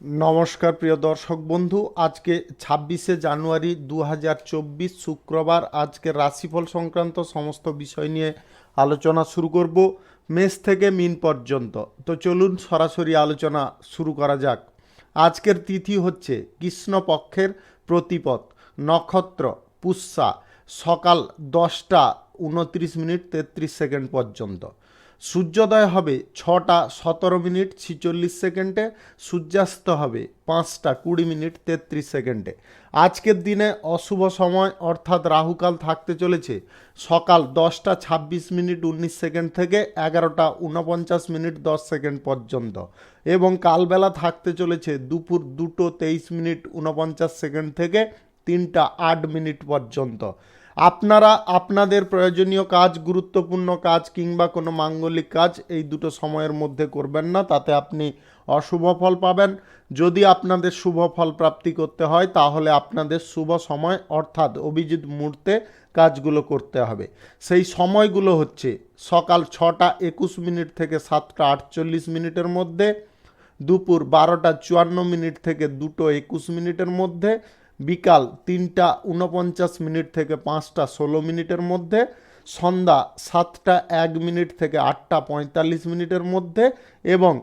নমস্কার প্রিয় দর্শক বন্ধু, আজকে ২৬শে জানুয়ারি ২০২৪ শুক্রবার। আজকে রাশিফল সংক্রান্ত সমস্ত বিষয় নিয়ে আলোচনা শুরু করব, মেষ থেকে মিন পর্যন্ত। তো চলুন সরাসরি আলোচনা শুরু করা যাক। আজকের তিথি হচ্ছে কৃষ্ণপক্ষের প্রতিপদ, নক্ষত্র পুষ্যা, সকাল 10টা 29 মিনিট 33 সেকেন্ড পর্যন্ত। সূর্যোদয় হবে 6টা 17 মিনিট 46 সেকেন্ডে, সূর্যাস্ত হবে 5টা 20 মিনিট 33 সেকেন্ডে। আজকের দিনে অশুভ সময় অর্থাৎ রাহুকাল থাকতে চলেছে সকাল 10টা 26 মিনিট 19 সেকেন্ড থেকে 11টা 49 মিনিট 10 সেকেন্ড পর্যন্ত, এবং কালবেলা থাকতে চলেছে দুপুর 2টো 23 মিনিট 49 সেকেন্ড থেকে 3টা 8 মিনিট পর্যন্ত। আপনারা আপনাদের প্রয়োজনীয় কাজ, গুরুত্বপূর্ণ কাজ কিংবা কোনো মাঙ্গলিক কাজ এই দুটো সময়ের মধ্যে করবেন না, তাতে আপনি অশুভ ফল পাবেন। যদি আপনাদের শুভ ফল প্রাপ্তি করতে হয় তাহলে আপনাদের শুভ সময় অর্থাৎ অভিজিৎ মুহূর্তে কাজগুলো করতে হবে। সেই সময়গুলো হচ্ছে সকাল 6টা 21 মিনিট থেকে 7টা 48 মিনিটের মধ্যে, দুপুর 12টা 54 মিনিট থেকে 2টো 21 মিনিটের মধ্যে, বিকাল 3টা 49 মিনিট থেকে 5টা 16 মিনিটের মধ্যে, সন্ধ্যা 7টা 1 মিনিট থেকে 8টা 45 মিনিটের মধ্যে, এবং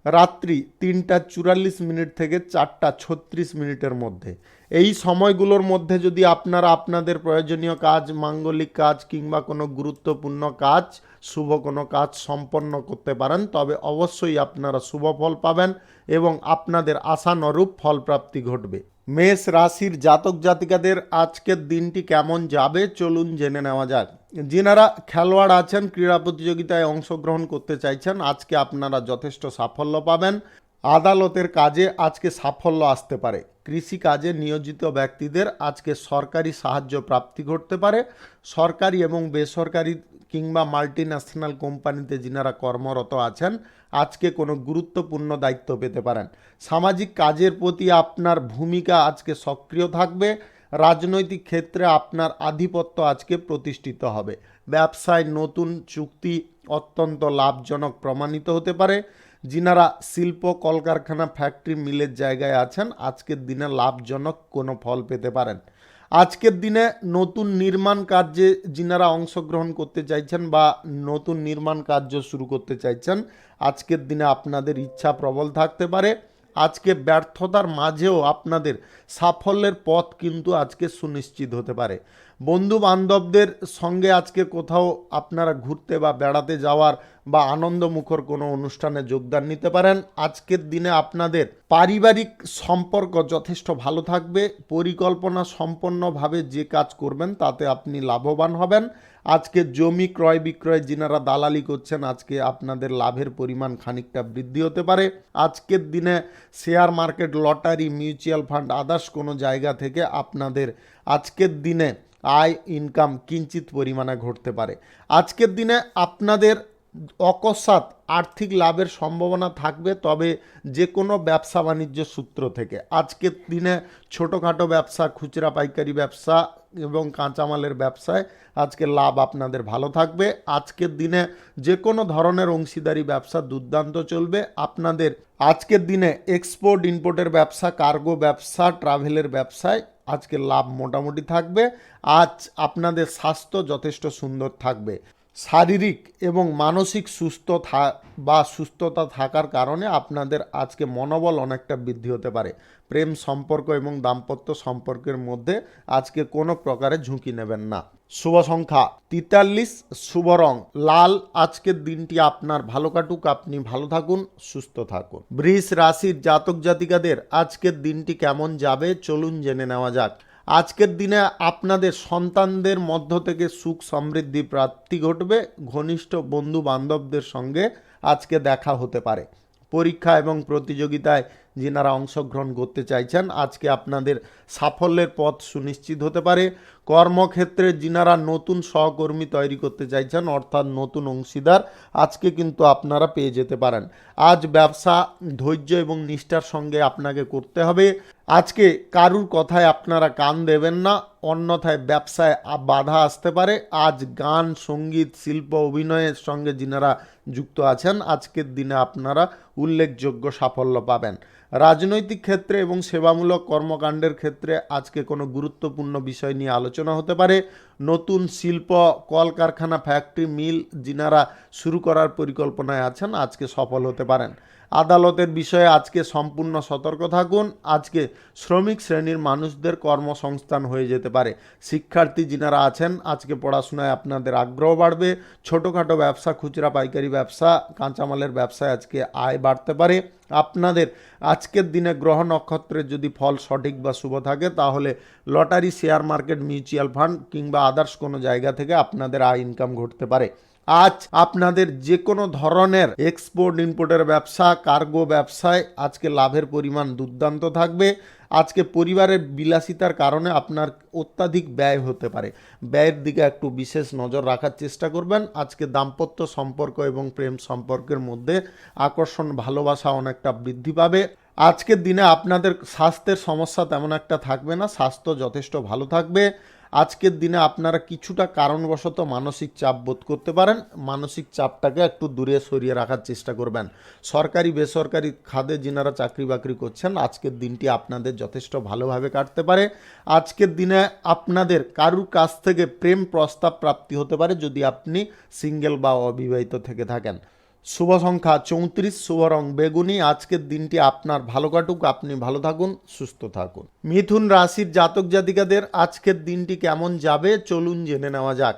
রাত্রি 3টা 44 মিনিট থেকে 4টা 36 মিনিটের মধ্যে। এই সময়গুলোর মধ্যে যদি আপনারা আপনাদের প্রয়োজনীয় কাজ, মাঙ্গলিক কাজ কিংবা কোনো গুরুত্বপূর্ণ কাজ, শুভ কোনো কাজ সম্পন্ন করতে পারেন তবে অবশ্যই আপনারা শুভ ফল পাবেন এবং আপনাদের আশানুরূপ ফলপ্রাপ্তি ঘটবে। মেষ রাশির জাতক জাতিকাদের আজকের দিনটি কেমন যাবে চলুন জেনে নেওয়া যাক। যিনারা খেলোয়াড় আছেন, ক্রীড়া প্রতিযোগিতায় অংশগ্রহণ করতে চাইছেন, আজকে আপনারা যথেষ্ট সাফল্য পাবেন। আদালতের কাজে আজকে সাফল্য আসতে পারে। কৃষি কাজে নিয়োজিত ব্যক্তিদের আজকে সরকারি সাহায্য প্রাপ্তি ঘটতে পারে। সরকারি এবং বেসরকারি কিংবা মাল্টিন্যাশনাল কোম্পানিতে যিনারা কর্মরত আছেন আজকে কোনো গুরুত্বপূর্ণ দায়িত্ব পেতে পারেন। সামাজিক কাজের প্রতি আপনার ভূমিকা আজকে সক্রিয় থাকবে। রাজনৈতিক ক্ষেত্রে আপনার আধিপত্য আজকে প্রতিষ্ঠিত হবে। ব্যবসায় নতুন চুক্তি অত্যন্ত লাভজনক প্রমাণিত হতে পারে। যিনারা শিল্প, কলকারখানা, ফ্যাক্টরি, মিলের জায়গায় আছেন আজকের দিনে লাভজনক কোনো ফল পেতে পারেন। আজকের দিনে নতুন নির্মাণ কার্যে যিনারা অংশগ্রহণ করতে চাইছেন বা নতুন নির্মাণ কার্য শুরু করতে চাইছেন আজকের দিনে আপনাদের ইচ্ছা প্রবল থাকতে পারে। আজকে ব্যর্থতার মাঝেও আপনাদের সাফল্যের পথ কিন্তু আজকে সুনিশ্চিত হতে পারে। বন্ধু বান্ধবদের সঙ্গে আজকে কোথাও আপনারা ঘুরতে বা বেড়াতে যাওয়ার বা আনন্দমুখর কোনো অনুষ্ঠানে যোগদান নিতে পারেন। আজকের দিনে আপনাদের পারিবারিক সম্পর্ক যথেষ্ট ভালো থাকবে। পরিকল্পনা সম্পন্নভাবে যে কাজ করবেন তাতে আপনি লাভবান হবেন। আজকে জমি ক্রয় বিক্রয় যিনারা দালালি করছেন আজকে আপনাদের লাভের পরিমাণ খানিকটা বৃদ্ধি হতে পারে। আজকের দিনে share market, lottery, mutual fund, others কোনো জায়গা থেকে আপনাদের আজকের দিনে আয় ইনকাম কিঞ্চিত পরিমাণে ঘটতে পারে। আজকের দিনে আপনাদের অকস্মাৎ আর্থিক লাভের সম্ভাবনা থাকবে, তবে যে কোনো ব্যবসা বাণিজ্য সূত্র থেকে। আজকের দিনে ছোটোখাটো ব্যবসা, খুচরা পাইকারি ব্যবসা এবং কাঁচামালের ব্যবসায় আজকে লাভ আপনাদের ভালো থাকবে। আজকের দিনে যে কোনো ধরনের অংশীদারি ব্যবসা দুর্দান্ত চলবে আপনাদের। আজকের দিনে এক্সপোর্ট ইম্পোর্টের ব্যবসা, কার্গো ব্যবসা, ট্রাভেলের ব্যবসায় আজকে লাভ মোটামুটি থাকবে। আজ আপনাদের স্বাস্থ্য যথেষ্ট সুন্দর থাকবে। শারীরিক এবং মানসিক সুস্থতা থাকার কারণে আপনাদের আজকে মনোবল অনেকটা বৃদ্ধি হতে পারে। প্রেম সম্পর্ক এবং দাম্পত্য সম্পর্কের মধ্যে আজকে কোনো প্রকারে ঝুঁকি নেবেন না। শুভ সংখ্যা 43, শুভ রং লাল। আজকের দিনটি আপনার ভালো কাটুক, আপনি ভালো থাকুন, সুস্থ থাকুন। বৃষ রাশির জাতক জাতিকাদের আজকের দিনটি কেমন যাবে চলুন জেনে নেওয়া যাক। আজকের দিনে আপনাদের সন্তানদের মধ্য থেকে সুখ সমৃদ্ধি প্রাপ্তি ঘটবে। ঘনিষ্ঠ বন্ধু বান্ধবদের সঙ্গে আজকে দেখা হতে পারে। পরীক্ষা এবং প্রতিযোগিতায় যিনারা অংশগ্রহণ করতে চাইছেন আজকে আপনাদের সাফল্যের পথ সুনিশ্চিত হতে পারে। কর্মক্ষেত্রে যিনারা নতুন সহকর্মী তৈরি করতে চাইছেন অর্থাৎ নতুন অংশীদার আজকে কিন্তু আপনারা পেয়ে যেতে পারেন। আজ ব্যবসা ধৈর্য এবং নিষ্ঠার সঙ্গে আপনাকে করতে হবে। আজকে কারুর কথায় আপনারা কান দেবেন না, অন্যথায় ব্যবসায় বাধা আসতে পারে। আজ গান, সঙ্গীত, শিল্প, অভিনয়ের সঙ্গে যিনারা যুক্ত আছেন আজকের দিনে আপনারা উল্লেখযোগ্য সাফল্য পাবেন। রাজনৈতিক ক্ষেত্রে এবং সেবামূলক কর্মকাণ্ডের ক্ষেত্রে আজকে কোনো গুরুত্বপূর্ণ বিষয় নিয়ে আলোচনা হতে পারে। নতুন শিল্প, কলকারখানা, ফ্যাক্টরি, মিল যিনারা শুরু করার পরিকল্পনায় আছেন আজকে সফল হতে পারেন। আদালতের বিষয়ে আজকে সম্পূর্ণ সতর্ক থাকুন। আজকে শ্রমিক শ্রেণীর মানুষদের কর্মসংস্থান হয়ে যেতে পারে। শিক্ষার্থী যিনারা আছেন আজকে পড়াশোনায় আপনাদের আগ্রহ বাড়বে। ছোটোখাটো ব্যবসা, খুচরা পাইকারি ব্যবসা, কাঁচামালের ব্যবসায় আজকে আয় বাড়তে পারে। আপনাদের আজকের দিনে গ্রহ নক্ষত্রের যদি ফল সঠিক বা শুভ থাকে তাহলে lottery, share market, mutual fund কিংবা আদার্স কোনো জায়গা থেকে আপনাদের আয় ইনকাম ঘটতে পারে। আজ আপনাদের যে কোনো ধরনের এক্সপোর্ট ইম্পোর্টের ব্যবসা, কার্গো ব্যবসায় আজকে লাভের পরিমাণ দুর্দান্ত থাকবে। আজকে পরিবারের বিলাসিতার কারণে আপনার অত্যাধিক ব্যয় হতে পারে। ব্যয়ের দিকে একটু বিশেষ নজর রাখার চেষ্টা করবেন। আজকে দাম্পত্য সম্পর্ক এবং প্রেম সম্পর্কের মধ্যে আকর্ষণ, ভালোবাসা অনেকটা বৃদ্ধি পাবে। আজকের দিনে আপনাদের স্বাস্থ্যের সমস্যা তেমন একটা থাকবে না, স্বাস্থ্য যথেষ্ট ভালো থাকবে। আজকের দিনে আপনারা কিছুটা কারণবশত মানসিক চাপ বোধ করতে পারেন। মানসিক চাপটাকে একটু দূরে সরিয়ে রাখার চেষ্টা করবেন। সরকারি বেসরকারি খাতে যিনারা চাকরি বাকরি করছেন আজকের দিনটি আপনাদের যথেষ্ট ভালোভাবে কাটতে পারে। আজকের দিনে আপনাদের কারুর কাছ থেকে প্রেম প্রস্তাব প্রাপ্তি হতে পারে যদি আপনি সিঙ্গেল বা অবিবাহিত থেকে থাকেন। শুভ সংখ্যা 34, শুভ রং বেগুনি। আজকের দিনটি আপনার ভালো কাটুক, আপনি ভালো থাকুন, সুস্থ থাকুন। মিথুন রাশির জাতক জাতিকাদের আজকের দিনটি কেমন যাবে চলুন জেনে নেওয়া যাক।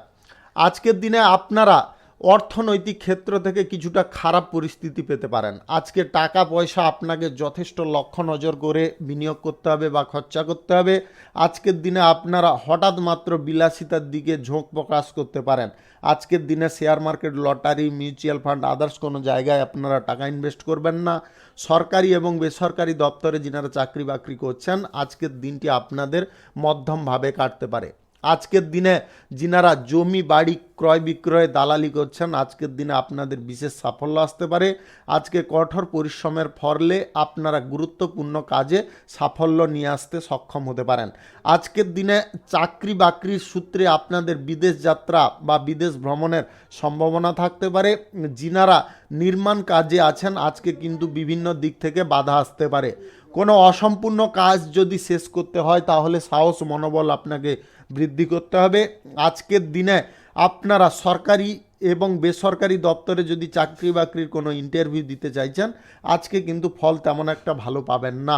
আজকের দিনে আপনারা অর্থনৈতিক ক্ষেত্র থেকে কিছুটা খারাপ পরিস্থিতি পেতে পারেন। আজকে টাকা পয়সা আপনাকে যথেষ্ট লক্ষ্য নজর করে বিনিয়োগ করতে হবে বা খরচা করতে হবে। আজকের দিনে আপনারা হঠাৎ মাত্র বিলাসিতার দিকে ঝোঁক প্রকাশ করতে পারেন। আজকের দিনে share market, lottery, mutual fund, others কোনো জায়গায় আপনারা টাকা ইনভেস্ট করবেন না। সরকারি এবং বেসরকারি দপ্তরে যিনারা চাকরি বাকরি করছেন আজকের দিনটি আপনাদের মধ্যমভাবে কাটতে পারে। আজকের দিনে যিনারা জমি বাড়ি ক্রয় বিক্রয়ে দালালি করছেন আজকের দিনে আপনাদের বিশেষ সাফল্য আসতে পারে। আজকে কঠোর পরিশ্রমের ফলে আপনারা গুরুত্বপূর্ণ কাজে সাফল্য নিয়ে আসতে সক্ষম হতে পারেন। আজকের দিনে চাকরি বাকরির সূত্রে আপনাদের বিদেশ যাত্রা বা বিদেশ ভ্রমণের সম্ভাবনা থাকতে পারে। যিনারা নির্মাণ কাজে আছেন আজকে কিন্তু বিভিন্ন দিক থেকে বাধা আসতে পারে। কোনো অসম্পূর্ণ কাজ যদি শেষ করতে হয় তাহলে সাহস, মনোবল আপনাকে বৃদ্ধি করতে হবে। আজকের দিনে আপনারা সরকারি এবং বেসরকারি দপ্তরে যদি চাকরি বাকরির কোনো ইন্টারভিউ দিতে চাইছেন আজকে কিন্তু ফল তেমন একটা ভালো পাবেন না।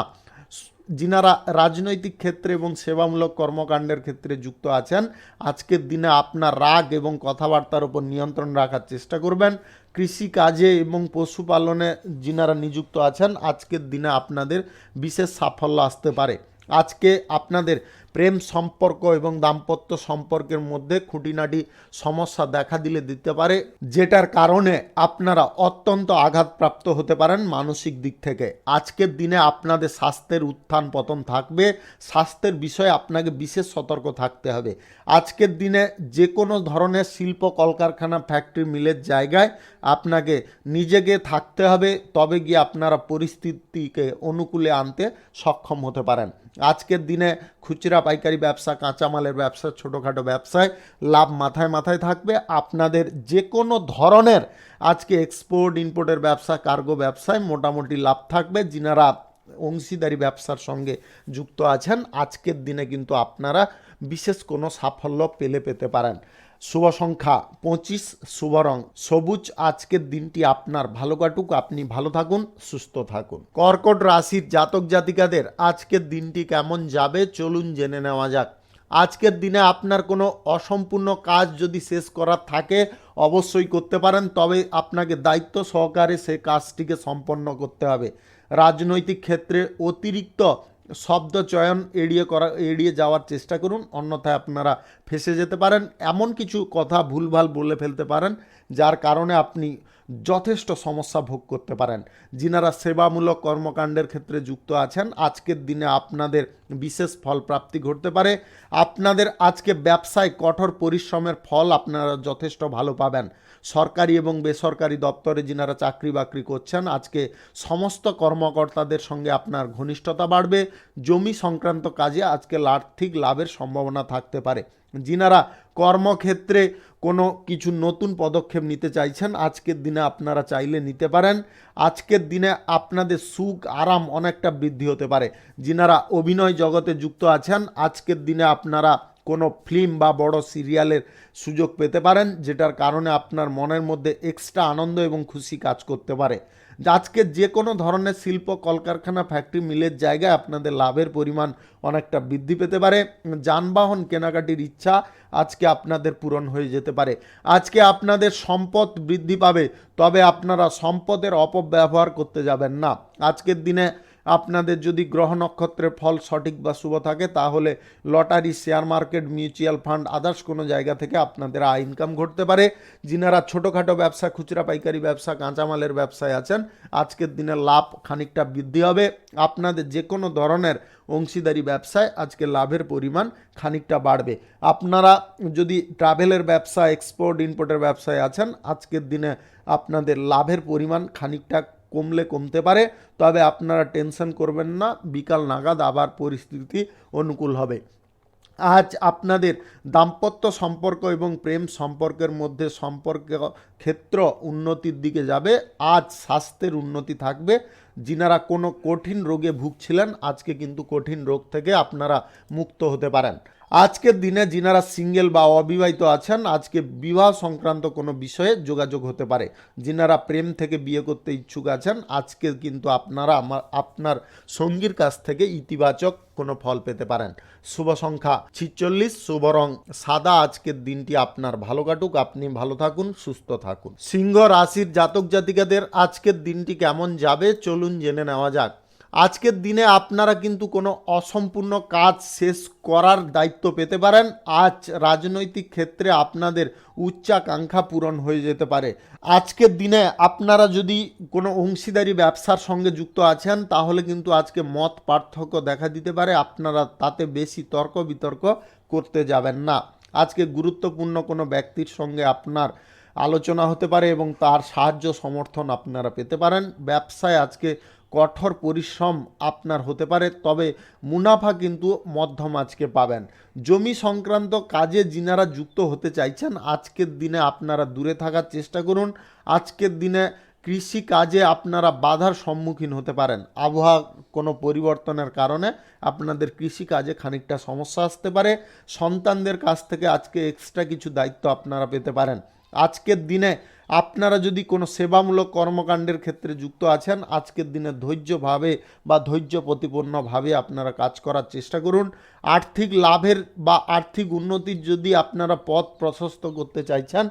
যিনারা রাজনৈতিক ক্ষেত্রে এবং সেবামূলক কর্মকাণ্ডের ক্ষেত্রে যুক্ত আছেন আজকের দিনে আপনার রাগ এবং কথাবার্তার উপর নিয়ন্ত্রণ রাখার চেষ্টা করবেন। কৃষি কাজে এবং পশুপালনে যিনারা নিযুক্ত আছেন আজকের দিনে আপনাদের বিশেষ সাফল্য আসতে পারে। আজকে আপনাদের প্রেম সম্পর্ক এবং দাম্পত্য সম্পর্কের মধ্যে খুঁটিনাটি সমস্যা দেখা দিতে পারে, যেটার কারণে আপনারা অত্যন্ত আঘাতপ্রাপ্ত হতে পারেন মানসিক দিক থেকে। আজকের দিনে আপনাদের স্বাস্থ্যের উত্থান পতন থাকবে। স্বাস্থ্যের বিষয়ে আপনাকে বিশেষ সতর্ক থাকতে হবে। আজকের দিনে যে কোনো ধরনের শিল্প, কলকারখানা, ফ্যাক্টরি, মিলের জায়গায় আপনাকে নিজেকে থাকতে হবে, তবে গিয়ে আপনারা পরিস্থিতিকে অনুকূলে আনতে সক্ষম হতে পারেন। আজকের দিনে খুচরা পাইকারি ব্যবসা, কাঁচামালের ব্যবসা, ছোটোখাটো ব্যবসায় লাভ মাথায় মাথায় থাকবে। আপনাদের যে কোনো ধরনের আজকে এক্সপোর্ট ইম্পোর্টের ব্যবসা, কার্গো ব্যবসায় মোটামুটি লাভ থাকবে। যিনারা অংশীদারি ব্যবসার সঙ্গে যুক্ত আছেন আজকের দিনে কিন্তু আপনারা বিশেষ কোনো সাফল্য পেতে পারেন। শুভ সংখ্যা 25, শুভ রং সবুজ। আজকের দিনটি আপনার ভালো কাটুক, আপনি ভালো থাকুন, সুস্থ থাকুন। কর্কট রাশির জাতক জাতিকাদের আজকের দিনটি কেমন যাবে চলুন জেনে নেওয়া যাক। আজকের দিনে আপনার কোনো অসম্পূর্ণ কাজ যদি শেষ করার থাকে অবশ্যই করতে পারেন, তবে আপনাকে দায়িত্ব সহকারে সেই কাজটিকে সম্পন্ন করতে হবে। রাজনৈতিক ক্ষেত্রে অতিরিক্ত শব্দ চয়ন এড়িয়ে যাওয়ার চেষ্টা করুন, অন্যথায় আপনারা ফেঁসে যেতে পারেন। এমন কিছু কথা ভুলভাল বলে ফেলতে পারেন যার কারণে আপনি যথেষ্ট সমস্যা ভোগ করতে পারেন। যিনারা সেবামূলক কর্মকাণ্ডের ক্ষেত্রে যুক্ত আছেন আজকের দিনে আপনাদের বিশেষ ফল প্রাপ্তি ঘটতে পারে। আপনাদের আজকে ব্যবসায় কঠোর পরিশ্রমের ফল আপনারা যথেষ্ট ভালো পাবেন। সরকারি এবং বেসরকারি দপ্তরে যিনারা চাকরি বাকরি করছেন আজকে সমস্ত কর্মকর্তাদের সঙ্গে আপনার ঘনিষ্ঠতা বাড়বে। জমি সংক্রান্ত কাজে আজকে আর্থিক লাভের সম্ভাবনা থাকতে পারে। যিনারা কর্মক্ষেত্রে কোনো কিছু নতুন পদক্ষেপ নিতে চাইছেন আজকের দিনে আপনারা চাইলে নিতে পারেন। আজকের দিনে আপনাদের সুখ আরাম অনেকটা বৃদ্ধি হতে পারে। যিনারা অভিনয় জগতে যুক্ত আছেন আজকের দিনে আপনারা কোনো ফিল্ম বা বড় সিরিয়ালের সুযোগ পেতে পারেন, যেটার কারণে আপনার মনের মধ্যে এক্সট্রা আনন্দ এবং খুশি কাজ করতে পারে। আজকে যে কোনো ধরনের শিল্প কলকারখানা ফ্যাক্টরি মিলের জায়গায় আপনাদের লাভের পরিমাণ অনেকটা বৃদ্ধি পেতে পারে। যানবাহন কেনাকাটির ইচ্ছা আজকে আপনাদের পূরণ হয়ে যেতে পারে। আজকে আপনাদের সম্পদ বৃদ্ধি পাবে, তবে আপনারা সম্পদের অপব্যবহার করতে যাবেন না। আজকের দিনে আপনাদের যদি গ্রহ নক্ষত্রের ফল সঠিক বা শুভ থাকে তাহলে lottery, share market, mutual fund, others কোনো জায়গা থেকে আপনাদের আয় ইনকাম ঘটতে পারে। যিনারা ছোটোখাটো ব্যবসা, খুচরা পাইকারি ব্যবসা, কাঁচামালের ব্যবসায় আছেন আজকের দিনে লাভ খানিকটা বৃদ্ধি হবে। আপনাদের যে কোনো ধরনের অংশীদারি ব্যবসায় আজকে লাভের পরিমাণ খানিকটা বাড়বে। আপনারা যদি ট্রাভেলের ব্যবসা, এক্সপোর্ট ইম্পোর্টের ব্যবসায় আছেন আজকের দিনে আপনাদের লাভের পরিমাণ খানিকটা কমলে কমতে পারে, তবে আপনারা টেনশন করবেন না, বিকাল নাগাদ আবার পরিস্থিতি অনুকূল হবে। আজ আপনাদের দাম্পত্য সম্পর্ক এবং প্রেম সম্পর্কের মধ্যে সম্পর্ক ক্ষেত্র উন্নতির দিকে যাবে। আজ স্বাস্থ্যের উন্নতি থাকবে। যিনারা কোনো কঠিন রোগে ভুগছিলেন আজকে কিন্তু কঠিন রোগ থেকে আপনারা মুক্ত হতে পারেন। আজকের দিনে যিনারা সিঙ্গেল বা অবিবাহিত আছেন আজকে বিবাহ সংক্রান্ত কোনো বিষয়ে যোগাযোগ হতে পারে। যিনারা প্রেম থেকে বিয়ে করতে ইচ্ছুক আছেন আজকে কিন্তু আপনারা আপনার সঙ্গীর কাছ থেকে ইতিবাচক কোনো ফল পেতে পারেন। শুভ সংখ্যা 46, শুভ রং সাদা। আজকের দিনটি আপনার ভালো কাটুক, আপনি ভালো থাকুন, সুস্থ থাকুন। সিংহ রাশির জাতক জাতিকাদের আজকের দিনটি কেমন যাবে চলুন জেনে নেওয়া যাক। আজকের দিনে আপনারা কিন্তু কোনো অসম্পূর্ণ কাজ শেষ করার দায়িত্ব পেতে পারেন। আজ রাজনৈতিক ক্ষেত্রে আপনাদের উচ্চাকাঙ্ক্ষা পূরণ হয়ে যেতে পারে। আজকের দিনে আপনারা যদি কোনো অংশীদারি ব্যবসার সঙ্গে যুক্ত আছেন তাহলে কিন্তু আজকে মত পার্থক্য দেখা দিতে পারে। আপনারা তাতে বেশি তর্ক বিতর্ক করতে যাবেন না। আজকে গুরুত্বপূর্ণ কোনো ব্যক্তির সঙ্গে আপনার আলোচনা হতে পারে এবং তার সাহায্য সমর্থন আপনারা পেতে পারেন। ব্যবসায় আজকে কঠোর পরিশ্রম আপনার হতে পারে, তবে মুনাফা কিন্তু মধ্যম আজকে পাবেন। জমি সংক্রান্ত কাজে যিনারা যুক্ত হতে চাইছেন আজকের দিনে আপনারা দূরে থাকার চেষ্টা করুন। আজকের দিনে কৃষি কাজে আপনারা বাধার সম্মুখীন হতে পারেন। আবহাওয়া কোনো পরিবর্তনের কারণে আপনাদের কৃষি কাজে খানিকটা সমস্যা আসতে পারে। সন্তানদের কাছ থেকে আজকে এক্সট্রা কিছু দায়িত্ব আপনারা পেতে পারেন। আজকের দিনে আপনারা যদি কোনো সেবামূলক কর্মকাণ্ডের ক্ষেত্রে যুক্ত আছেন আজকের দিনে ধৈর্যভাবে বা ধৈর্য প্রতিপন্নভাবে আপনারা কাজ করার চেষ্টা করুন। আর্থিক লাভের বা আর্থিক উন্নতির যদি আপনারা পথ প্রশস্ত করতে চাইছেন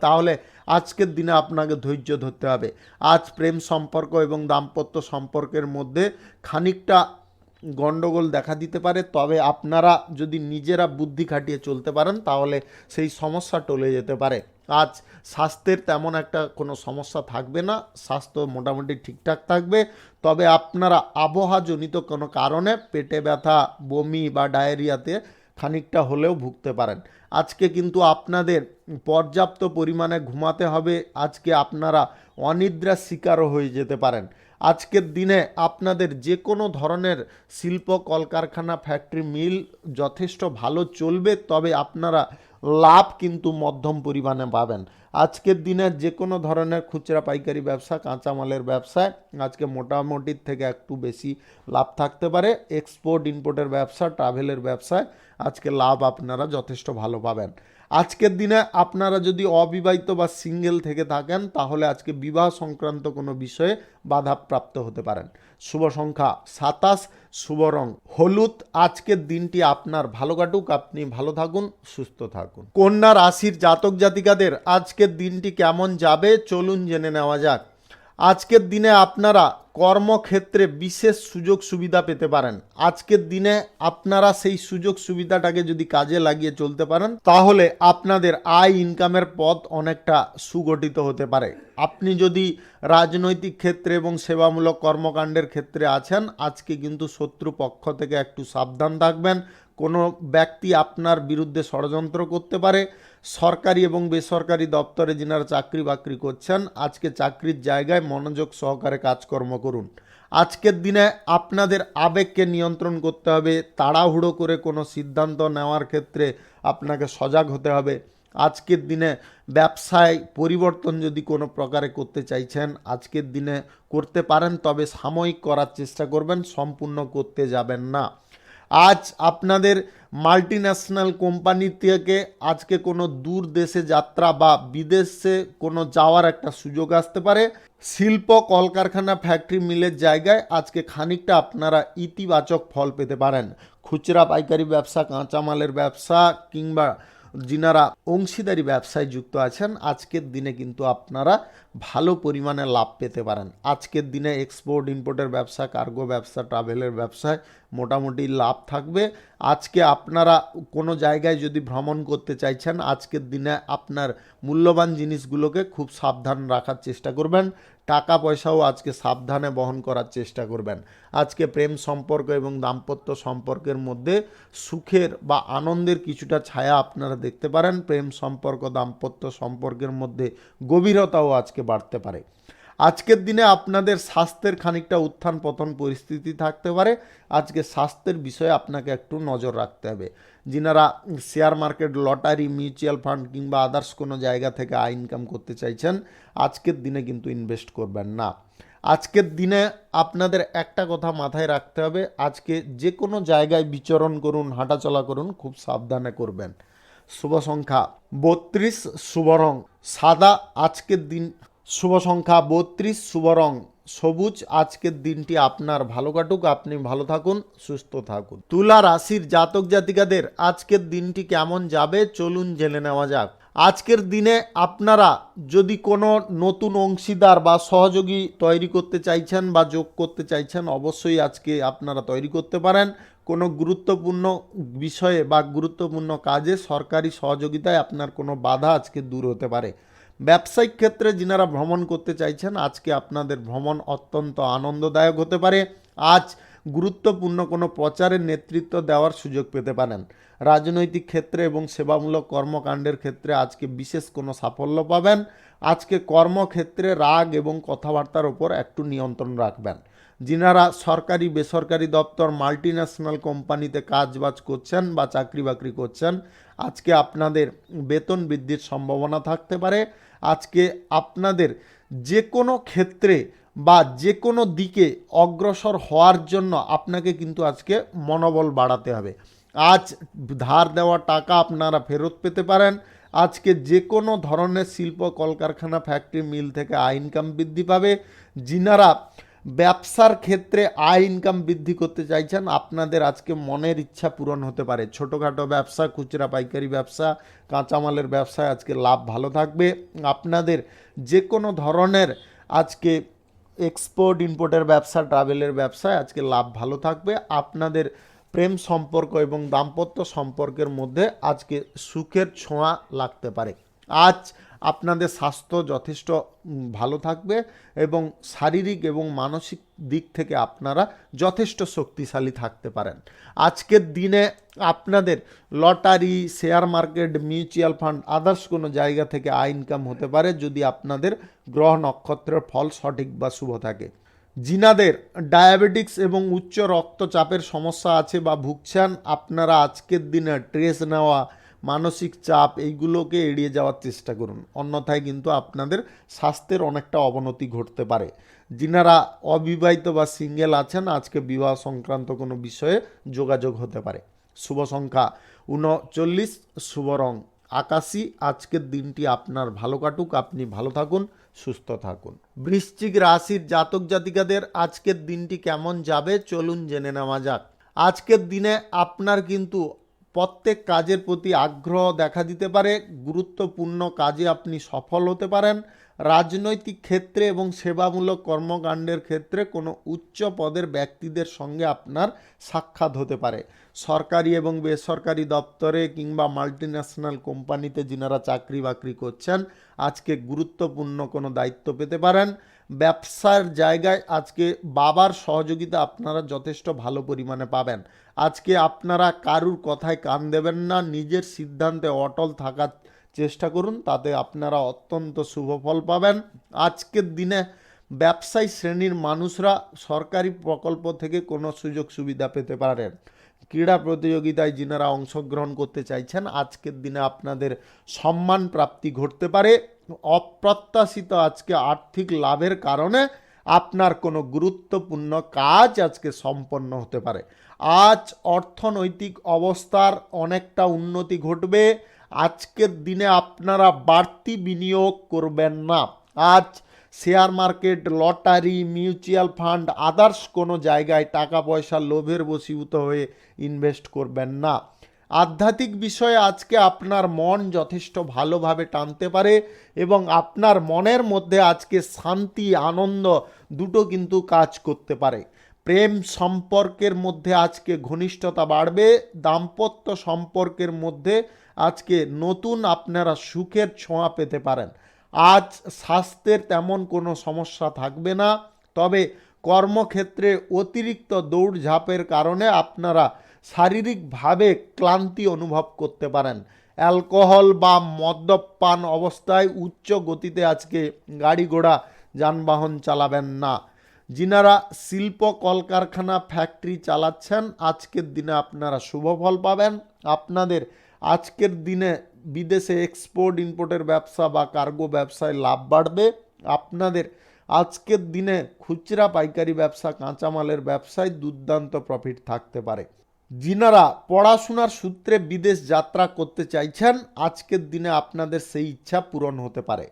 তাহলে আজকের দিনে আপনাকে ধৈর্য ধরতে হবে। আজ প্রেম সম্পর্ক এবং দাম্পত্য সম্পর্কের মধ্যে খানিকটা গণ্ডগোল দেখা দিতে পারে, তবে আপনারা যদি নিজেরা বুদ্ধি খাটিয়ে চলতে পারেন তাহলে সেই সমস্যা টলে যেতে পারে। আজ স্বাস্থ্যের তেমন একটা কোনো সমস্যা থাকবে না, স্বাস্থ্য মোটামুটি ঠিকঠাক থাকবে, তবে আপনারা আবহাওয়াজনিত কোনো কারণে পেটে ব্যথা, বমি বা ডায়রিয়াতে খানিকটা হলেও ভুগতে পারেন। আজকে কিন্তু আপনাদের পর্যাপ্ত পরিমাণে ঘুমাতে হবে। আজকে আপনারা অনিদ্রার শিকারও হয়ে যেতে পারেন। আজকের দিনে আপনাদের যে কোনো ধরনের শিল্প কলকারখানা, ফ্যাক্টরি, মিল যথেষ্ট ভালো চলবে, তবে আপনারা লাভ কিন্তু মধ্যম পরিমাণে পাবেন। আজকের দিনে যে কোনো ধরনের খুচরা পাইকারি ব্যবসা, কাঁচামালের ব্যবসায় আজকে মোটামুটির থেকে একটু বেশি লাভ থাকতে পারে। এক্সপোর্ট ইম্পোর্টের ব্যবসা, ট্রাভেলের ব্যবসায় আজকে লাভ আপনারা যথেষ্ট ভালো পাবেন। আজকের দিনে আপনারা যদি অবিবাহিত বা সিঙ্গেল থেকে থাকেন তাহলে আজকে বিবাহ সংক্রান্ত কোনো বিষয়ে বাধাপ্রাপ্ত হতে পারেন। শুভ সংখ্যা 27, শুভ রং হলুদ। আজকের দিনটি আপনার ভালো কাটুক, আপনি ভালো থাকুন, সুস্থ থাকুন। কন্যা রাশির জাতক জাতিকাদের আজকের দিনটি কেমন যাবে চলুন জেনে নেওয়া যাক। আজকের দিনে আপনারা কর্মক্ষেত্রে বিশেষ সুযোগ সুবিধা পেতে পারেন। আজকের দিনে আপনারা সেই সুযোগ সুবিধাটাকে যদি কাজে লাগিয়ে চলতে পারেন তাহলে আপনাদের আয় ইনকামের পথ অনেকটা সুগঠিত হতে পারে। আপনি যদি রাজনৈতিক ক্ষেত্রে এবং সেবামূলক কর্মকাণ্ডের ক্ষেত্রে আছেন আজকে কিন্তু শত্রু পক্ষ থেকে একটু সাবধান থাকবেন। কোনো ব্যক্তি আপনার বিরুদ্ধে ষড়যন্ত্র করতে পারে। সরকারি এবং বেসরকারি দপ্তরে যিনারা চাকরি বাকরি করছেন আজকে চাকরির জায়গায় মনোযোগ সহকারে কাজকর্ম করুন। আজকের দিনে আপনাদের আবেগকে নিয়ন্ত্রণ করতে হবে। তাড়াহুড়ো করে কোনো সিদ্ধান্ত নেওয়ার ক্ষেত্রে আপনাকে সজাগ হতে হবে। আজকের দিনে ব্যবসায় পরিবর্তন যদি কোনো প্রকারে করতে চাইছেন আজকের দিনে করতে পারেন, তবে সাময়িক করার চেষ্টা করবেন, সম্পূর্ণ করতে যাবেন না। আজ আপনাদের মাল্টিন্যাশনাল কোম্পানি থেকে আজকে কোনো দূর দেশে যাত্রা বা বিদেশে কোনো যাওয়ার একটা সুযোগ আসতে পারে। শিল্প কলকারখানা ফ্যাক্টরি মিলের জায়গায় আজকে খানিকটা আপনারা ইতিবাচক ফল পেতে পারেন। খুচরা পাইকারি ব্যবসা, কাঁচামালের ব্যবসা কিংবা যিনারা অংশীদারি ব্যবসায় যুক্ত আছেন আজকের দিনে কিন্তু আপনারা ভালো পরিমাণে লাভ পেতে পারেন। আজকের দিনে এক্সপোর্ট ইম্পোর্টের ব্যবসা, কার্গো ব্যবসা, ট্রাভেলের ব্যবসায় মোটামুটি লাভ থাকবে। আজকে আপনারা কোনো জায়গায় যদি ভ্রমণ করতে চাইছেন আজকের দিনে আপনার মূল্যবান জিনিসগুলোকে খুব সাবধান রাখার চেষ্টা করবেন। টাকা পয়সাও আজকে সাবধানে বহন করার চেষ্টা করবেন। আজকে প্রেম সম্পর্ক এবং দাম্পত্য সম্পর্কের মধ্যে সুখের বা আনন্দের কিছুটা ছায়া আপনারা দেখতে পারেন। প্রেম সম্পর্ক, দাম্পত্য সম্পর্কের মধ্যে গভীরতাও আজকে বাড়তে পারে। আজকের দিনে আপনাদের স্বাস্থ্যের খানিকটা উত্থান পতন পরিস্থিতি থাকতে পারে। আজকে স্বাস্থ্যের বিষয়ে আপনাকে একটু নজর রাখতে হবে। যিনারা share market, lottery, mutual fund কিংবা আদার্স কোনো জায়গা থেকে আয় ইনকাম করতে চাইছেন আজকের দিনে কিন্তু ইনভেস্ট করবেন না। আজকের দিনে আপনাদের একটা কথা মাথায় রাখতে হবে, আজকে যে কোনো জায়গায় বিচরণ করুন, হাঁটাচলা করুন, খুব সাবধানে করবেন। শুভ সংখ্যা 32, শুভ রং সাদা। আজকের দিন শুভ সংখ্যা 32, শুভ রং সবুজ। আজকের দিনটি আপনার ভালো কাটুক, আপনি ভালো থাকুন, সুস্থ থাকুন। তুলা রাশির জাতক জাতিকাদের আজকের দিনটি কেমন যাবে চলুন জেনে নেওয়া যাক। আজকের দিনে আপনারা যদি কোনো নতুন অংশীদার বা সহযোগী তৈরি করতে চাইছেন বা যোগ করতে চাইছেন অবশ্যই আজকে আপনারা তৈরি করতে পারেন। কোনো গুরুত্বপূর্ণ বিষয়ে বা গুরুত্বপূর্ণ কাজে সরকারি সহযোগিতায় আপনার কোনো বাধা আজকে দূর হতে পারে। ব্যবসায়িক ক্ষেত্রে যিনারা ভ্রমণ করতে চাইছেন আজকে আপনাদের ভ্রমণ অত্যন্ত আনন্দদায়ক হতে পারে। আজ গুরুত্বপূর্ণ কোনো প্রচারের নেতৃত্ব দেওয়ার সুযোগ পেতে পারেন। রাজনৈতিক ক্ষেত্রে এবং সেবামূলক কর্মকাণ্ডের ক্ষেত্রে আজকে বিশেষ কোনো সাফল্য পাবেন। আজকে কর্মক্ষেত্রে রাগ এবং কথাবার্তার ওপর একটু নিয়ন্ত্রণ রাখবেন। যিনারা সরকারি বেসরকারি দপ্তর, মাল্টিন্যাশনাল কোম্পানিতে কাজবাজ করছেন বা চাকরি বাকরি করছেন আজকে আপনাদের বেতন বৃদ্ধির সম্ভাবনা থাকতে পারে। আজকে আপনাদের যে কোনো ক্ষেত্রে বা যে কোনো দিকে অগ্রসর হওয়ার জন্য আপনাকে কিন্তু আজকে মনোবল বাড়াতে হবে। আজ ধার দেওয়া টাকা আপনারা ফেরত পেতে পারেন। আজকে যে কোনো ধরনের শিল্প কলকারখানা, ফ্যাক্টরি, মিল থেকে আয় ইনকাম বৃদ্ধি পাবে। যিনারা ব্যবসার ক্ষেত্রে আয় ইনকাম বৃদ্ধি করতে চাইছেন আপনাদের আজকে মনের ইচ্ছা পূরণ হতে পারে। ছোটোখাটো ব্যবসা, খুচরা পাইকারি ব্যবসা, কাঁচামালের ব্যবসায় আজকে লাভ ভালো থাকবে। আপনাদের যে কোনো ধরনের আজকে এক্সপোর্ট ইম্পোর্টের ব্যবসা, ট্রাভেলের ব্যবসায় আজকে লাভ ভালো থাকবে। আপনাদের প্রেম সম্পর্ক এবং দাম্পত্য সম্পর্কের মধ্যে আজকে সুখের ছোঁয়া লাগতে পারে। আজ আপনাদের স্বাস্থ্য যথেষ্ট ভালো থাকবে এবং শারীরিক এবং মানসিক দিক থেকে আপনারা যথেষ্ট শক্তিশালী থাকতে পারেন। আজকের দিনে আপনাদের lottery, share market, mutual fund, others কোনো জায়গা থেকে আয় ইনকাম হতে পারে যদি আপনাদের গ্রহ নক্ষত্রের ফল সঠিক বা শুভ থাকে। যিনাদের ডায়াবেটিক্স এবং উচ্চ রক্তচাপের সমস্যা আছে বা ভুগছেন আপনারা আজকের দিনে স্ট্রেস নেওয়া, মানসিক চাপ এইগুলোকে এড়িয়ে যাওয়ার চেষ্টা করুন, অন্যথায় কিন্তু আপনাদের স্বাস্থ্যের অনেকটা অবনতি ঘটতে পারে। যিনারা অবিবাহিত বা সিঙ্গেল আছেন আজকে বিবাহ সংক্রান্ত কোনো বিষয়ে যোগাযোগ হতে পারে। শুভ সংখ্যা 39, শুভ রং আকাশী। আজকের দিনটি আপনার ভালো কাটুক, আপনি ভালো থাকুন, সুস্থ থাকুন। বৃশ্চিক রাশির জাতক জাতিকাদের আজকের দিনটি কেমন যাবে চলুন জেনে নেওয়া যাক। আজকের দিনে আপনার কিন্তু প্রত্যেক কাজের প্রতি আগ্রহ দেখা দিতে পারে। গুরুত্বপূর্ণ কাজে আপনি সফল হতে পারেন। রাজনৈতিক ক্ষেত্রে এবং সেবামূলক কর্মকাণ্ডের ক্ষেত্রে কোনো উচ্চ পদের ব্যক্তিদের সঙ্গে আপনার সাক্ষাৎ হতে পারে। সরকারি এবং বেসরকারি দপ্তরে কিংবা মাল্টিন্যাশনাল কোম্পানিতে যিনারা চাকরি বাকরি করছেন আজকে গুরুত্বপূর্ণ কোনো দায়িত্ব পেতে পারেন। ব্যবসার জায়গায় আজকে বাবার সহযোগিতা আপনারা যথেষ্ট ভালো পরিমাণে পাবেন। আজকে আপনারা কারুর কথায় কান দেবেন না, নিজের সিদ্ধান্তে অটল থাকার চেষ্টা করুন, তাতে আপনারা অত্যন্ত শুভ ফল পাবেন। আজকের দিনে ব্যবসায়ী শ্রেণীর মানুষরা সরকারি প্রকল্প থেকে কোনো সুযোগ সুবিধা পেতে পারেন। ক্রীড়া প্রতিযোগিতায় যিনারা অংশগ্রহণ করতে চাইছেন আজকের দিনে আপনাদের সম্মান প্রাপ্তি ঘটতে পারে। অপ্রত্যাশিত আজকে আর্থিক লাভের কারণে আপনার কোনো গুরুত্বপূর্ণ কাজ আজকে সম্পন্ন হতে পারে। আজ অর্থনৈতিক অবস্থার অনেকটা উন্নতি ঘটবে। আজকের দিনে আপনারা বাড়তি বিনিয়োগ করবেন না। আজ share market, lottery, mutual fund, others কোনো জায়গায় টাকা পয়সা লোভের বশীভূত হয়ে ইনভেস্ট করবেন না। আধ্যাত্মিক বিষয়ে আজকে আপনার মন যথেষ্ট ভালোভাবে টানতে পারে এবং আপনার মনের মধ্যে আজকে শান্তি, আনন্দ দুটো কিন্তু কাজ করতে পারে। প্রেম সম্পর্কের মধ্যে আজকে ঘনিষ্ঠতা বাড়বে। দাম্পত্য সম্পর্কের মধ্যে আজকে নতুন আপনারা সুখের ছোঁয়া পেতে পারেন। আজ স্বাস্থ্যের তেমন কোনো সমস্যা থাকবে না, তবে কর্মক্ষেত্রে অতিরিক্ত দৌড়ঝাঁপের কারণে আপনারা শারীরিকভাবে ক্লান্তি অনুভব করতে পারেন। অ্যালকোহল বা মদ্যপান অবস্থায় উচ্চ গতিতে আজকে গাড়ি ঘোড়া যানবাহন চালাবেন না। যিনারা শিল্প কলকারখানা ফ্যাক্টরি চালাচ্ছেন আজকের দিনে আপনারা শুভ ফল পাবেন। আপনাদের আজকের দিনে বিদেশে এক্সপোর্ট ইম্পোর্টের ব্যবসা বা কার্গো ব্যবসায় লাভ বাড়বে। আপনাদের আজকের দিনে খুচরা পাইকারি ব্যবসা, কাঁচামালের ব্যবসায় দুর্দান্ত প্রফিট থাকতে পারে। যিনারা পড়াশোনার সূত্রে বিদেশ যাত্রা করতে চাইছেন আজকের দিনে আপনাদের সেই ইচ্ছা পূরণ হতে পারে।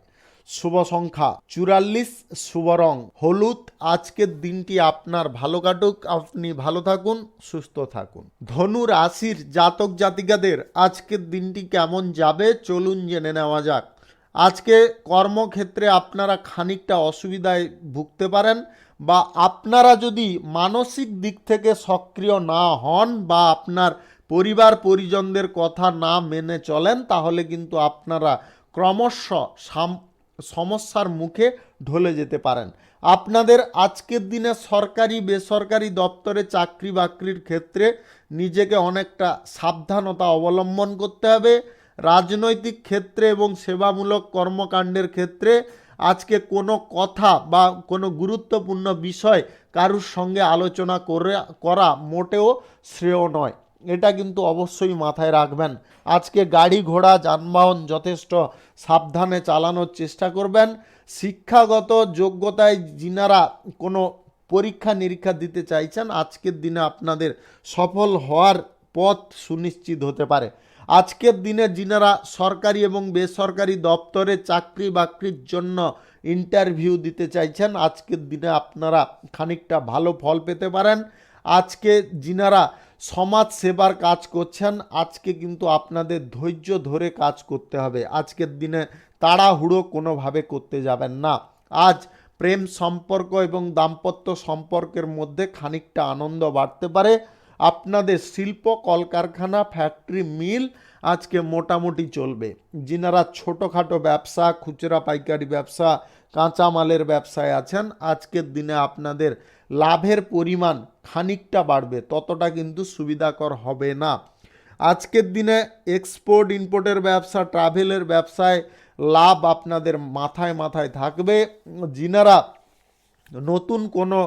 শুভ সংখ্যা 44, শুভ রং হলুদ। আজকের দিনটি আপনার ভালো কাটুক, আপনি ভালো থাকুন, সুস্থ থাকুন। ধনু রাশির জাতক জাতিকাদের আজকের দিনটি কেমন যাবে চলুন জেনে নেওয়া যাক। আজকে কর্মক্ষেত্রে আপনারা খানিকটা অসুবিধায় ভুগতে পারেন, বা আপনারা যদি মানসিক দিক থেকে সক্রিয় না হন বা আপনার পরিবার পরিজনদের কথা না মেনে চলেন তাহলে কিন্তু আপনারা ক্রমশ সমস্যার মুখে ঢলে যেতে পারেন। আপনাদের আজকের দিনে সরকারি বেসরকারি দপ্তরে চাকরি বাকরির ক্ষেত্রে নিজেকে অনেকটা সাবধানতা অবলম্বন করতে হবে। রাজনৈতিক ক্ষেত্রে এবং সেবামূলক কর্মকাণ্ডের ক্ষেত্রে আজকে কোনো কথা বা কোনো গুরুত্বপূর্ণ বিষয় কারুর সঙ্গে আলোচনা করা মোটেও শ্রেয় নয়, এটা কিন্তু অবশ্যই মাথায় রাখবেন। আজকে গাড়ি ঘোড়া যানবাহন যথেষ্ট সাবধানে চালানোর চেষ্টা করবেন। শিক্ষাগত যোগ্যতায় যিনারা কোনো পরীক্ষা নিরীক্ষা দিতে চাইছেন আজকের দিনে আপনাদের সফল হওয়ার পথ সুনিশ্চিত হতে পারে। আজকের দিনে যিনারা সরকারি এবং বেসরকারি দপ্তরে চাকরি বাকরির জন্য ইন্টারভিউ দিতে চাইছেন আজকের দিনে আপনারা খানিকটা ভালো ফল পেতে পারেন। আজকে যিনারা সমাজ সেবার কাজ করছেন আজকে কিন্তু আপনাদের ধৈর্য ধরে কাজ করতে হবে। আজকের দিনে তাড়াহুড়ো কোনোভাবে করতে যাবেন না। আজ প্রেম সম্পর্ক এবং দাম্পত্য সম্পর্কের মধ্যে খানিকটা আনন্দ বাড়তে পারে। আপনাদের শিল্প কলকারখানা ফ্যাক্টরি মিল আজকে মোটামুটি চলবে। যিনারা ছোটোখাটো ব্যবসা, খুচরা পাইকারি ব্যবসা, কাঁচামালের ব্যবসায় আছেন আজকের দিনে আপনাদের লাভের পরিমাণ খানিকটা বাড়বে, ততটা কিন্তু সুবিধাকর হবে না। আজকের দিনে এক্সপোর্ট ইম্পোর্টের ব্যবসা, ট্রাভেলের ব্যবসায় লাভ আপনাদের মাথায় মাথায় থাকবে। যিনারা নতুন কোনো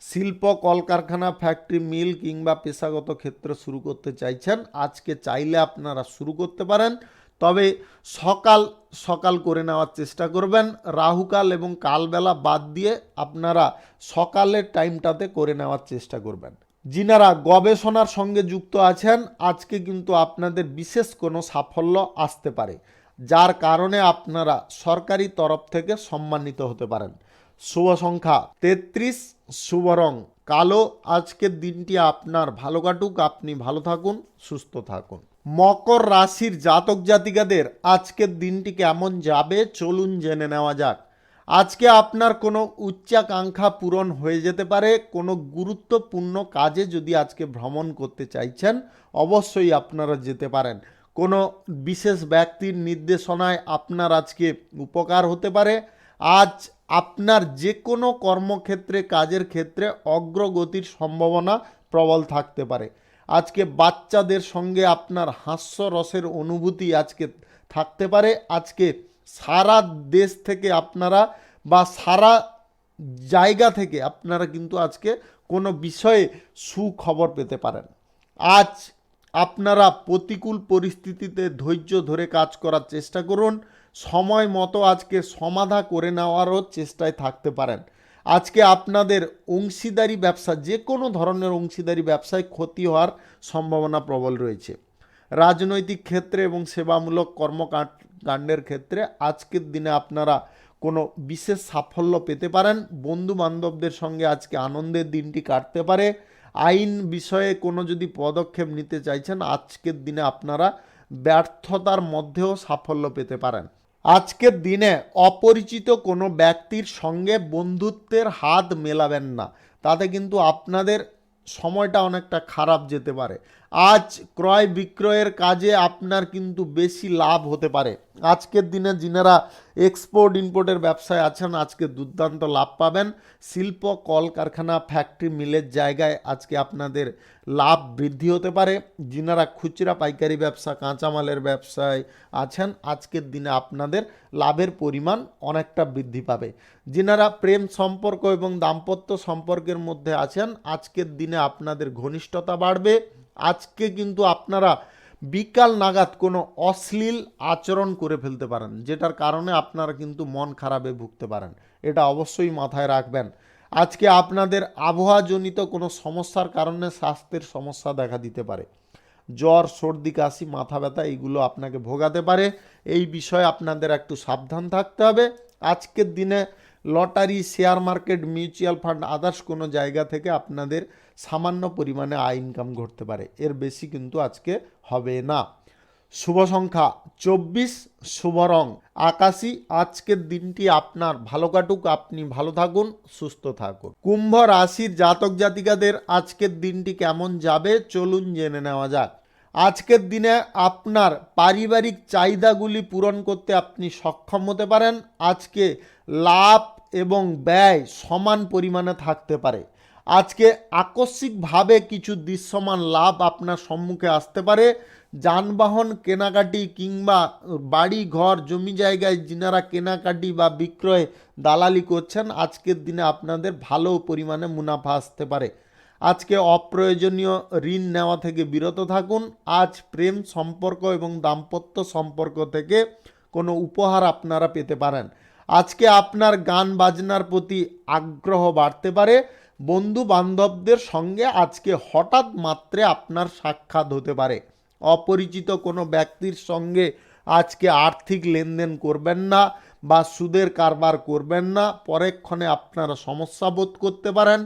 শিল্প কলকারখানা ফ্যাক্টরি মিল কিংবা পেশাগত ক্ষেত্র শুরু করতে চাইছেন আজকে চাইলে আপনারা শুরু করতে পারেন, তবে সকাল সকাল করে নেওয়ার চেষ্টা করবেন। রাহুকাল এবং কালবেলা বাদ দিয়ে আপনারা সকালের টাইমটাতে করে নেওয়ার চেষ্টা করবেন। যিনারা গবেষণার সঙ্গে যুক্ত আছেন আজকে কিন্তু আপনাদের বিশেষ কোনো সাফল্য আসতে পারে, যার কারণে আপনারা সরকারি তরফ থেকে সম্মানিত হতে পারেন। শুভ সংখ্যা 33, শুভ রং কালো। আজকের দিনটি আপনার ভালো কাটুক, আপনি ভালো থাকুন, সুস্থ থাকুন। মকর রাশির জাতক জাতিকাদের আজকের দিনটি কেমন যাবে চলুন জেনে নেওয়া যাক। আজকে আপনার কোনো উচ্চাকাঙ্ক্ষা পূরণ হয়ে যেতে পারে। কোনো গুরুত্বপূর্ণ কাজে যদি আজকে ভ্রমণ করতে চাইছেন অবশ্যই আপনারা যেতে পারেন। কোনো বিশেষ ব্যক্তির নির্দেশনায় আপনার আজকে উপকার হতে পারে। আজ আপনার যে কোনো কর্মক্ষেত্রে, কাজের ক্ষেত্রে অগ্রগতির সম্ভাবনা প্রবল থাকতে পারে। আজকে বাচ্চাদের সঙ্গে আপনার হাস্যরসের অনুভূতি আজকে থাকতে পারে। আজকে সারা দেশ থেকে আপনারা বা সারা জায়গা থেকে আপনারা কিন্তু আজকে কোনো বিষয়ে সুখবর পেতে পারেন। আজ আপনারা প্রতিকূল পরিস্থিতিতে ধৈর্য ধরে কাজ করার চেষ্টা করুন, সময় মতো আজকে সমাধা করে নেওয়ারও চেষ্টায় থাকতে পারেন। আজকে আপনাদের অংশীদারি ব্যবসা, যে কোনো ধরনের অংশীদারি ব্যবসায় ক্ষতি হওয়ার সম্ভাবনা প্রবল রয়েছে। রাজনৈতিক ক্ষেত্রে এবং সেবামূলক কর্মকাণ্ডের ক্ষেত্রে আজকের দিনে আপনারা কোনো বিশেষ সাফল্য পেতে পারেন। বন্ধু বান্ধবদের সঙ্গে আজকে আনন্দের দিনটি কাটতে পারে। আইন বিষয়ে কোনো যদি পদক্ষেপ নিতে চাইছেন, আজকের দিনে আপনারা ব্যর্থতার মধ্যেও সাফল্য পেতে পারেন। আজকের দিনে অপরিচিত কোনো ব্যক্তির সঙ্গে বন্ধুত্বের হাত মেলাবেন না, তাতে কিন্তু আপনাদের সময়টা অনেকটা খারাপ যেতে পারে। আজ ক্রয় বিক্রয়ের কাজে আপনার কিন্তু বেশি লাভ হতে পারে। আজকের দিনে যিনারা এক্সপোর্ট ইম্পোর্টের ব্যবসায় আছেন, আজকে দুর্দান্ত লাভ পাবেন। শিল্প কলকারখানা ফ্যাক্টরি মিলের জায়গায় আজকে আপনাদের লাভ বৃদ্ধি হতে পারে। যিনারা খুচরা পাইকারি ব্যবসা কাঁচামালের ব্যবসায় আছেন, আজকের দিনে আপনাদের লাভের পরিমাণ অনেকটা বৃদ্ধি পাবে। যিনারা প্রেম সম্পর্ক এবং দাম্পত্য সম্পর্কের মধ্যে আছেন, আজকের দিনে আপনাদের ঘনিষ্ঠতা বাড়বে। আজকে কিন্তু আপনারা বিকাল নাগাদ কোনো অশ্লীল আচরণ করে ফেলতে পারেন, যেটার কারণে আপনারা কিন্তু মন খারাপে ভুগতে পারেন। এটা অবশ্যই মাথায় রাখবেন। আজকে আপনাদের আবহাওয়াজনিত কোনো সমস্যার কারণে স্বাস্থ্যের সমস্যা দেখা দিতে পারে। জ্বর, সর্দি, কাশি, মাথা ব্যথা এইগুলো আপনাকে ভোগাতে পারে। এই বিষয়ে আপনাদের একটু সাবধান থাকতে হবে। আজকের দিনে lottery, share market, mutual fund, others কোনো জায়গা থেকে আপনাদের সামান্য পরিমাণে আয় ইনকাম ঘটতে পারে, এর বেশি কিন্তু আজকে হবে না। শুভ সংখ্যা 24, শুভ রং আকাশী। আজকের দিনটি আপনার ভালো কাটুক, আপনি ভালো থাকুন, সুস্থ থাকুন। কুম্ভ রাশির জাতক জাতিকাদের আজকের দিনটি কেমন যাবে চলুন জেনে নেওয়া যাক। আজকের দিনে আপনার পারিবারিক চাহিদাগুলি পূরণ করতে আপনি সক্ষম হতে পারেন। আজকে লাভ এবং ব্যয় সমান পরিমাণে থাকতে পারে। আজকে আকস্মিকভাবে কিছু দৃশ্যমান লাভ আপনার সম্মুখে আসতে পারে। যানবাহন কেনাকাটি কিংবা বাড়ি ঘর জমি জায়গায় যিনারা কেনাকাটি বা বিক্রয় দালালি করছেন, আজকের দিনে আপনাদের ভালো পরিমাণে মুনাফা আসতে পারে। আজকে অপ্রয়োজনীয় ঋণ নেওয়া থেকে বিরত থাকুন। আজ প্রেম সম্পর্ক এবং দাম্পত্য সম্পর্ক থেকে কোনো উপহার আপনারা পেতে পারেন। আজকে আপনার গান বাজনার প্রতি আগ্রহ বাড়তে পারে। বন্ধু বান্ধবদের সঙ্গে আজকে হঠাৎ মাত্রে আপনার সাক্ষাৎ হতে পারে। অপরিচিত কোনো ব্যক্তির সঙ্গে আজকে আর্থিক লেনদেন করবেন না বা সুদের কারবার করবেন না, পরক্ষণে আপনারা সমস্যা বোধ করতে পারেন।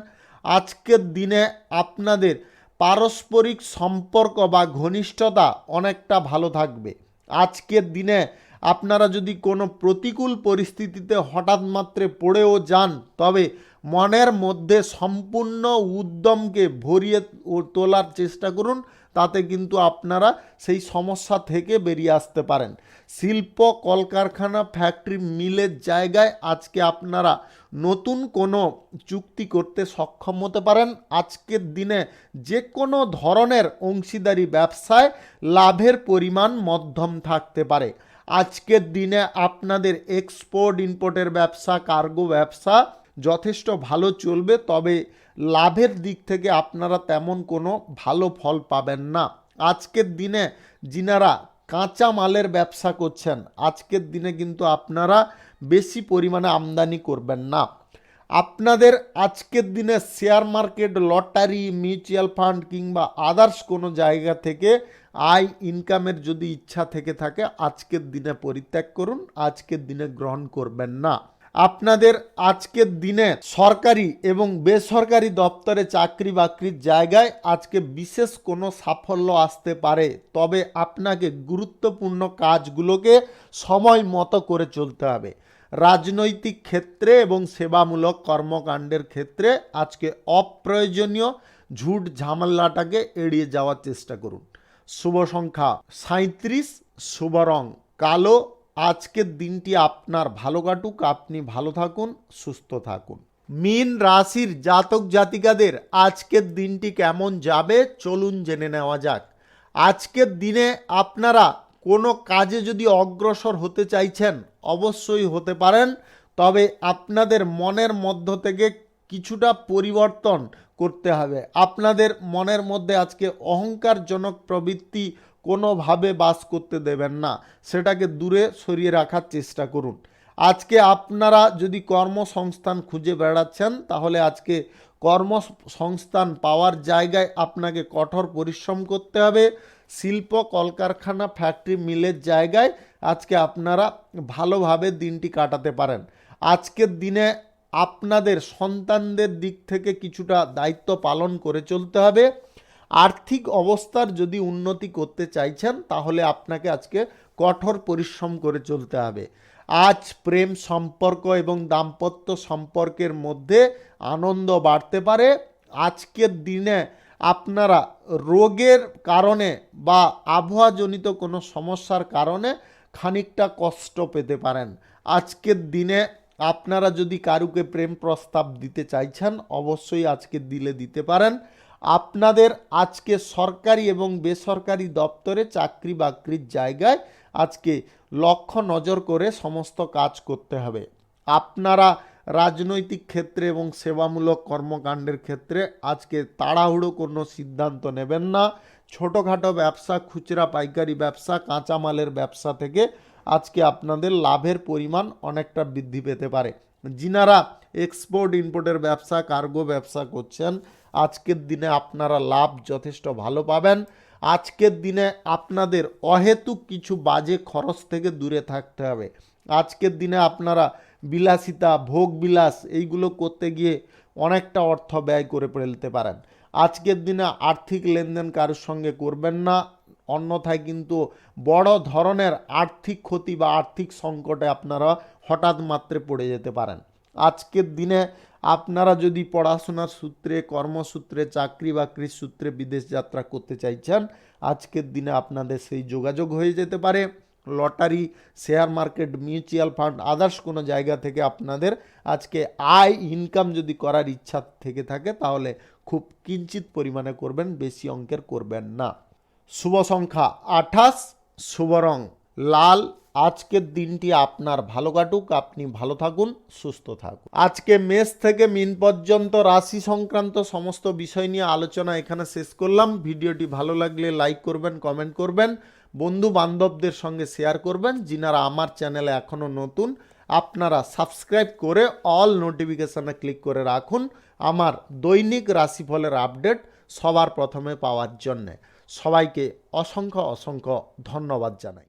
আজকের দিনে আপনাদের পারস্পরিক সম্পর্ক বা ঘনিষ্ঠতা অনেকটা ভালো থাকবে। আজকের দিনে আপনারা যদি কোনো প্রতিকূল পরিস্থিতিতে হঠাৎ মাত্রে পড়েও যান, তবে মনের মধ্যে সম্পূর্ণ উদ্যমকে ভরিয়ে তোলার চেষ্টা করুন, তাতে কিন্তু আপনারা সেই সমস্যা থেকে বেরিয়ে আসতে পারেন। শিল্প কলকারখানা ফ্যাক্টরি মিলের জায়গায় আজকে আপনারা নতুন কোনো চুক্তি করতে সক্ষম হতে পারেন। আজকের দিনে যে কোনো ধরনের অংশীদারি ব্যবসায় লাভের পরিমাণ মধ্যম থাকতে পারে। আজকের দিনে আপনাদের এক্সপোর্ট ইম্পোর্টের ব্যবসা, কার্গো ব্যবসা যথেষ্ট ভালো চলবে, তবে লাভের দিক থেকে আপনারা তেমন কোনো ভালো ফল পাবেন না। আজকের দিনে যিনারা কাঁচা মালের ব্যবসা করছেন, আজকের দিনে কিন্তু আপনারা বেশি পরিমাণে আমদানি করবেন না। আপনাদের আজকের দিনে share market, lottery, mutual fund কিংবা আদার্স কোনো জায়গা থেকে আয় ইনকামের যদি ইচ্ছা থেকে থাকে, আজকের দিনে পরিত্যাগ করুন, আজকের দিনে গ্রহণ করবেন না। আপনাদের আজকের দিনে সরকারি এবং বেসরকারি দপ্তরে চাকরি বাকরির জায়গায় আজকে বিশেষ কোনো সাফল্য আসতে পারে, তবে আপনাকে গুরুত্বপূর্ণ কাজগুলোকে সময় মতো করে চলতে হবে। রাজনৈতিক ক্ষেত্রে এবং সেবামূলক কর্মকাণ্ডের ক্ষেত্রে আজকে অপ্রয়োজনীয় ঝুট ঝামেলাটাকে এড়িয়ে যাওয়ার চেষ্টা করুন। শুভ সংখ্যা 37, শুভ রং কালো। আজকের দিনটি আপনার ভালো কাটুক, আপনি ভালো থাকুন, সুস্থ থাকুন। মীন রাশির জাতক জাতিকাদের আজকের দিনটি কেমন যাবে চলুন জেনে নেওয়া যাক। আজকের দিনে আপনারা কোনো কাজে যদি অগ্রসর হতে চাইছেন, অবশ্যই হতে পারেন। তবে আপনাদের মনের মধ্য থেকে কিছুটা পরিবর্তন করতে হবে। আপনাদের মনের মধ্যে আজকে অহংকারজনক প্রবৃত্তি কোনোভাবে বাস করতে দেবেন না, সেটাকে দূরে সরিয়ে রাখার চেষ্টা করুন। আজকে আপনারা যদি কর্মসংস্থান খুঁজে বেড়াচ্ছেন, তাহলে আজকে কর্মসংস্থান পাওয়ার জায়গায় আপনাকে কঠোর পরিশ্রম করতে হবে। শিল্প, কলকারখানা, ফ্যাক্টরি, মিলের জায়গায় আজকে আপনারা ভালোভাবে দিনটি কাটাতে পারেন। আজকের দিনে আপনাদের সন্তানদের দিক থেকে কিছুটা দায়িত্ব পালন করে চলতে হবে। আর্থিক অবস্থার যদি উন্নতি করতে চাইছেন, তাহলে আপনাকে আজকে কঠোর পরিশ্রম করে চলতে হবে। আজ প্রেম সম্পর্ক এবং দাম্পত্য সম্পর্কের মধ্যে আনন্দ বাড়তে পারে। আজকের দিনে আপনারা রোগের কারণে বা আবহাওয়াজনিত কোনো সমস্যার কারণে খানিকটা কষ্ট পেতে পারেন। আজকের দিনে আপনারা যদি কারুকে প্রেম প্রস্তাব দিতে চাইছেন, অবশ্যই আজকে দিতে পারেন। আপনাদের আজকে সরকারি এবং বেসরকারি দপ্তরে চাকরি বাকরির জায়গায় আজকে লক্ষ্য নজর করে সমস্ত কাজ করতে হবে। আপনারা রাজনৈতিক ক্ষেত্রে এবং সেবামূলক কর্মকাণ্ডের ক্ষেত্রে আজকে তাড়াহুড়ো কোনো সিদ্ধান্ত নেবেন না। ছোটোখাটো ব্যবসা, খুচরা পাইকারি ব্যবসা, কাঁচামালের ব্যবসা থেকে আজকে আপনাদের লাভের পরিমাণ অনেকটা বৃদ্ধি পেতে পারে। যিনারা এক্সপোর্ট ইম্পোর্টের ব্যবসা, কার্গো ব্যবসা করছেন, আজকের দিনে আপনারা লাভ যথেষ্ট ভালো পাবেন। আজকের দিনে আপনাদের অহেতুক কিছু বাজে খরচ থেকে দূরে থাকতে হবে। আজকের দিনে আপনারা বিলাসিতা, ভোগ বিলাস এইগুলো করতে গিয়ে অনেকটা অর্থ ব্যয় করে ফেলতে পারেন। আজকের দিনে আর্থিক লেনদেন কারোর সঙ্গে করবেন না, অন্যথায় কিন্তু বড় ধরনের আর্থিক ক্ষতি বা আর্থিক সংকটে আপনারা হঠাৎ মাত্রে পড়ে যেতে পারেন। আজকের দিনে আপনারা যদি পড়াশোনার সূত্রে, কর্মসূত্রে, চাকরি বাকরির সূত্রে বিদেশ যাত্রা করতে চাইছেন, আজকের দিনে আপনাদের সেই যোগাযোগ হয়ে যেতে পারে। Lottery, share market, mutual fund, others কোনো জায়গা থেকে আপনাদের আজকে আয় ইনকাম যদি করার ইচ্ছা থেকে থাকে, তাহলে খুব কিঞ্চিত পরিমাণে করবেন, বেশি অঙ্কের করবেন না। শুভ সংখ্যা 28, শুভ রং লাল। আজকের দিনটি আপনার ভালো কাটুক, আপনি ভালো থাকুন, সুস্থ থাকুন। আজকে মেষ থেকে মিন পর্যন্ত রাশি সংক্রান্ত সমস্ত বিষয় নিয়ে আলোচনা এখানে শেষ করলাম। ভিডিওটি ভালো লাগলে লাইক করবেন, কমেন্ট করবেন, বন্ধু বান্ধবদের সঙ্গে শেয়ার করবেন। যিনারা আমার চ্যানেলে এখনও নতুন, আপনারা সাবস্ক্রাইব করে অল নোটিফিকেশানে ক্লিক করে রাখুন আমার দৈনিক রাশিফলের আপডেট সবার প্রথমে পাওয়ার জন্যে। সবাইকে অসংখ্য অসংখ্য ধন্যবাদ জানাই।